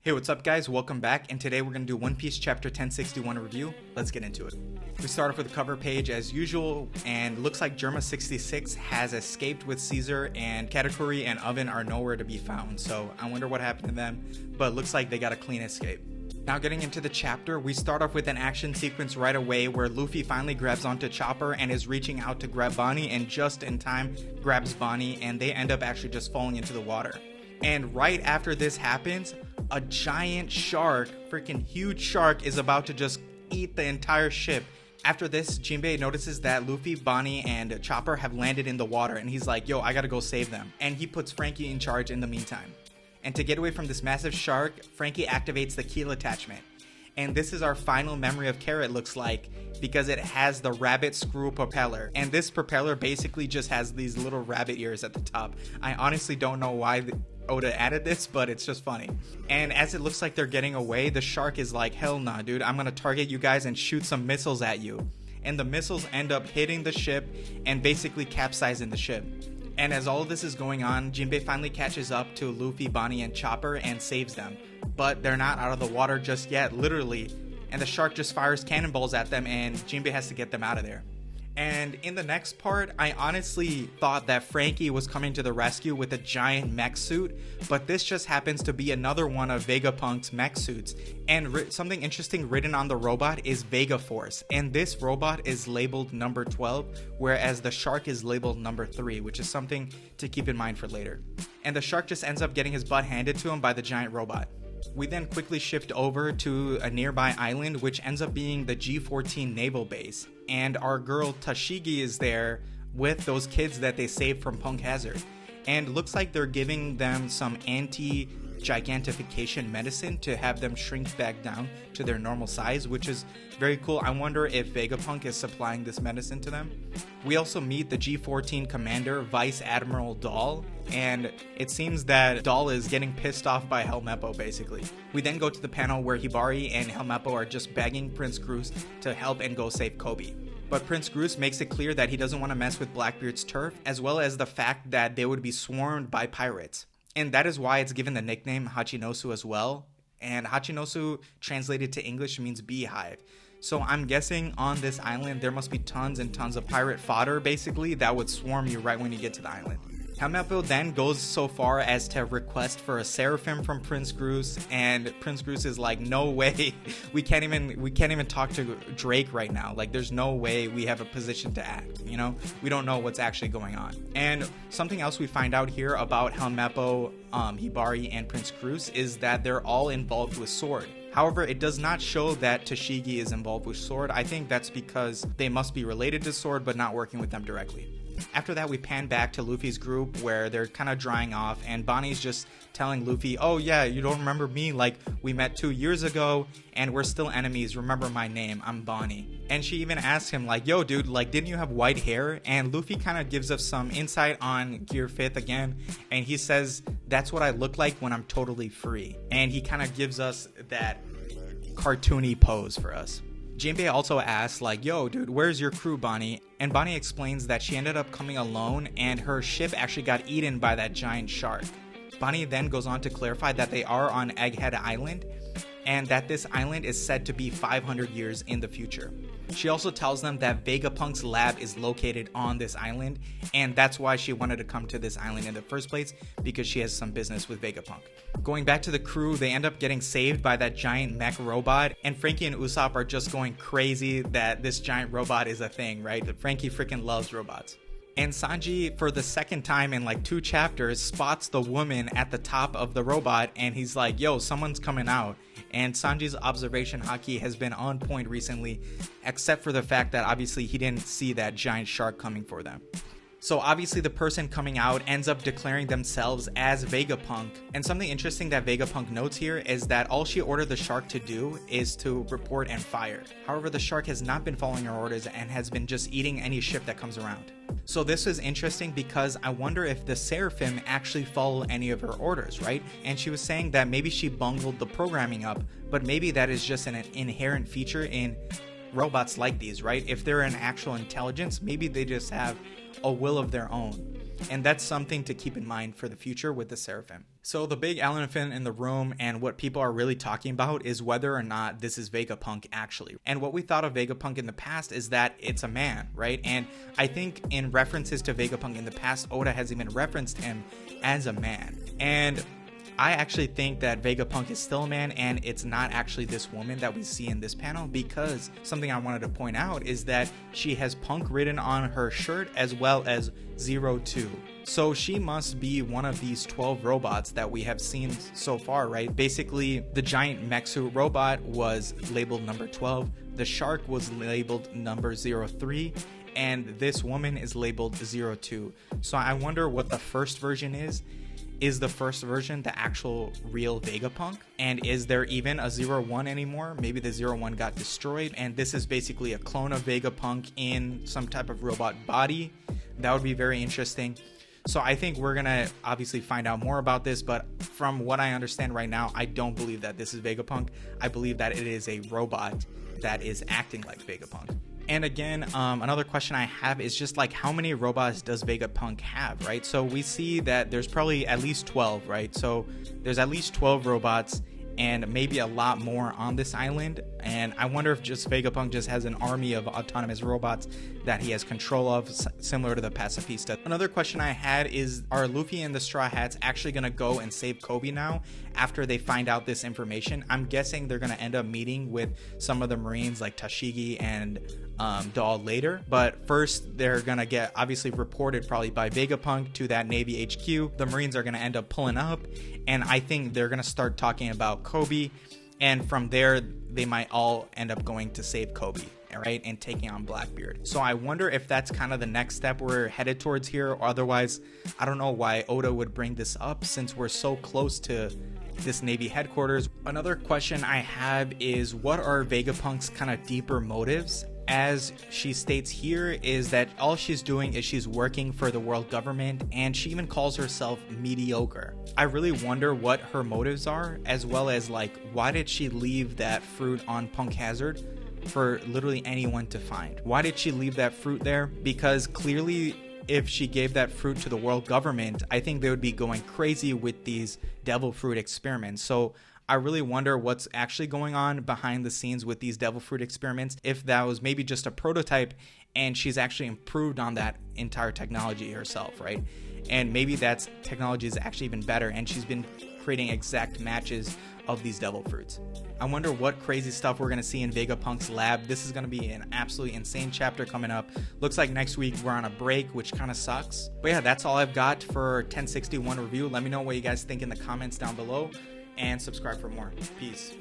Hey, what's up guys? Welcome back, and today we're going to do One Piece chapter 1061 review. Let's get into it. We start off with the cover page as usual, and looks like Germa 66 has escaped with Caesar, and Katakuri and Oven are nowhere to be found, so I wonder what happened to them, but looks like they got a clean escape. Now getting into the chapter, we start off with an action sequence right away where Luffy finally grabs onto Chopper and is reaching out to grab Bonnie, and just in time grabs Bonnie, and they end up actually just falling into the water. And right after this happens, a giant shark, freaking huge shark, is about to just eat the entire ship. After this, Jinbei notices that Luffy, Bonnie, and Chopper have landed in the water, and he's like, yo, I gotta go save them. And he puts Frankie in charge in the meantime. And to get away from this massive shark, Frankie activates the keel attachment. And this is our final memory of Carrot, looks like, because it has the rabbit screw propeller. And this propeller basically just has these little rabbit ears at the top. I honestly don't know why Oda added this, but it's just funny. And as it looks like they're getting away, the shark is like, hell nah, dude, I'm gonna target you guys and shoot some missiles at you. And the missiles end up hitting the ship and basically capsizing the ship. And as all of this is going on, Jinbei finally catches up to Luffy, Bonnie, and Chopper and saves them. But they're not out of the water just yet, literally. And the shark just fires cannonballs at them, and Jinbei has to get them out of there. And in the next part, I honestly thought that Frankie was coming to the rescue with a giant mech suit, but this just happens to be another one of Vegapunk's mech suits. And something interesting written on the robot is Vega Force, and this robot is labeled number 12, whereas the shark is labeled number 3, which is something to keep in mind for later. And the shark just ends up getting his butt handed to him by the giant robot. We then quickly shift over to a nearby island, which ends up being the G14 naval base. And our girl Tashigi is there with those kids that they saved from Punk Hazard. And looks like they're giving them some anti-gigantification medicine to have them shrink back down to their normal size, which is very cool. I wonder if Vegapunk is supplying this medicine to them. We also meet the G14 commander, Vice Admiral Doll, and it seems that Doll is getting pissed off by Helmeppo, basically. We then go to the panel where Hibari and Helmeppo are just begging Prince Groose to help and go save Kobe. But Prince Groose makes it clear that he doesn't want to mess with Blackbeard's turf, as well as the fact that they would be swarmed by pirates. And that is why it's given the nickname Hachinosu as well. And Hachinosu translated to English means beehive. So I'm guessing on this island there must be tons and tons of pirate fodder, basically, that would swarm you right when you get to the island. Helmeppo then goes so far as to request for a seraphim from Prince Groose, and Prince Groose is like, no way, we can't even talk to Drake right now. Like, there's no way we have a position to act, you know? We don't know what's actually going on. And something else we find out here about Helmeppo, Hibari, and Prince Groose is that they're all involved with Sword. However, it does not show that Tashigi is involved with Sword. I think that's because they must be related to Sword but not working with them directly. After that, we pan back to Luffy's group where they're kind of drying off, and Bonnie's just telling Luffy, oh yeah, you don't remember me? Like, we met 2 years ago and we're still enemies. Remember my name, I'm Bonnie. And she even asks him like, yo dude, like, didn't you have white hair? And Luffy kind of gives us some insight on Gear 5th again, and he says that's what I look like when I'm totally free. And he kind of gives us that cartoony pose for us. Jinbei also asks like, yo dude, where's your crew, Bonnie? And Bonnie explains that she ended up coming alone and her ship actually got eaten by that giant shark. Bonnie then goes on to clarify that they are on Egghead Island and that this island is said to be 500 years in the future. She also tells them that Vegapunk's lab is located on this island, and that's why she wanted to come to this island in the first place, because she has some business with Vegapunk. Going back to the crew, they end up getting saved by that giant mech robot, and Frankie and Usopp are just going crazy that this giant robot is a thing, right? Frankie freaking loves robots. And Sanji, for the second time in like 2 chapters, spots the woman at the top of the robot, and he's like, yo, someone's coming out. And Sanji's observation haki has been on point recently, except for the fact that obviously he didn't see that giant shark coming for them. So obviously the person coming out ends up declaring themselves as Vegapunk. And something interesting that Vegapunk notes here is that all she ordered the shark to do is to report and fire. However, the shark has not been following her orders and has been just eating any ship that comes around. So this is interesting because I wonder if the Seraphim actually follow any of her orders, right? And she was saying that maybe she bungled the programming up, but maybe that is just an inherent feature in robots like these, right? If they're an actual intelligence, maybe they just have a will of their own. And that's something to keep in mind for the future with the Seraphim. So the big elephant in the room and what people are really talking about is whether or not this is Vegapunk actually. And what we thought of Vegapunk in the past is that it's a man, right? And I think in references to Vegapunk in the past, Oda has even referenced him as a man. And I actually think that Vegapunk is still a man and it's not actually this woman that we see in this panel, because something I wanted to point out is that she has Punk written on her shirt as well as 02. So she must be one of these 12 robots that we have seen so far, right? Basically, the giant mech suit robot was labeled number 12, the shark was labeled number 03, and this woman is labeled 02. So I wonder what the first version is. Is the first version the actual real Vegapunk? And is there even a 01 anymore? Maybe the 01 got destroyed and this is basically a clone of Vegapunk in some type of robot body. That would be very interesting. So I think we're gonna obviously find out more about this, but from what I understand right now, I don't believe that this is Vegapunk. I believe that it is a robot that is acting like Vegapunk. And again, another question I have is just like, how many robots does Vegapunk have, right? So we see that there's probably at least 12, right? So there's at least 12 robots and maybe a lot more on this island. And I wonder if just Vegapunk just has an army of autonomous robots that he has control of, similar to the Pacifista. Another question I had is, are Luffy and the Straw Hats actually going to go and save Kobe now after they find out this information? I'm guessing they're going to end up meeting with some of the Marines like Tashigi and Doll later, but first they're gonna get obviously reported probably by Vegapunk to that Navy HQ. The Marines are gonna end up pulling up, and I think they're gonna start talking about Kobe, and from there they might all end up going to save Kobe, right, and taking on Blackbeard. So I wonder if that's kind of the next step we're headed towards here, or otherwise I don't know why Oda would bring this up since we're so close to this Navy headquarters. Another question I have is, what are Vegapunk's kind of deeper motives? As she states here, is that all she's doing is she's working for the world government, and she even calls herself mediocre. I really wonder what her motives are, as well as like, why did she leave that fruit on Punk Hazard for literally anyone to find? Why did she leave that fruit there? Because clearly if she gave that fruit to the world government, I think they would be going crazy with these devil fruit experiments. So I really wonder what's actually going on behind the scenes with these devil fruit experiments. If that was maybe just a prototype and she's actually improved on that entire technology herself, right? And maybe that technology is actually even better and she's been creating exact matches of these devil fruits. I wonder what crazy stuff we're going to see in Vegapunk's lab. This is going to be an absolutely insane chapter coming up. Looks like next week we're on a break, which kind of sucks. But yeah, that's all I've got for 1061 review. Let me know what you guys think in the comments down below, and subscribe for more. Peace.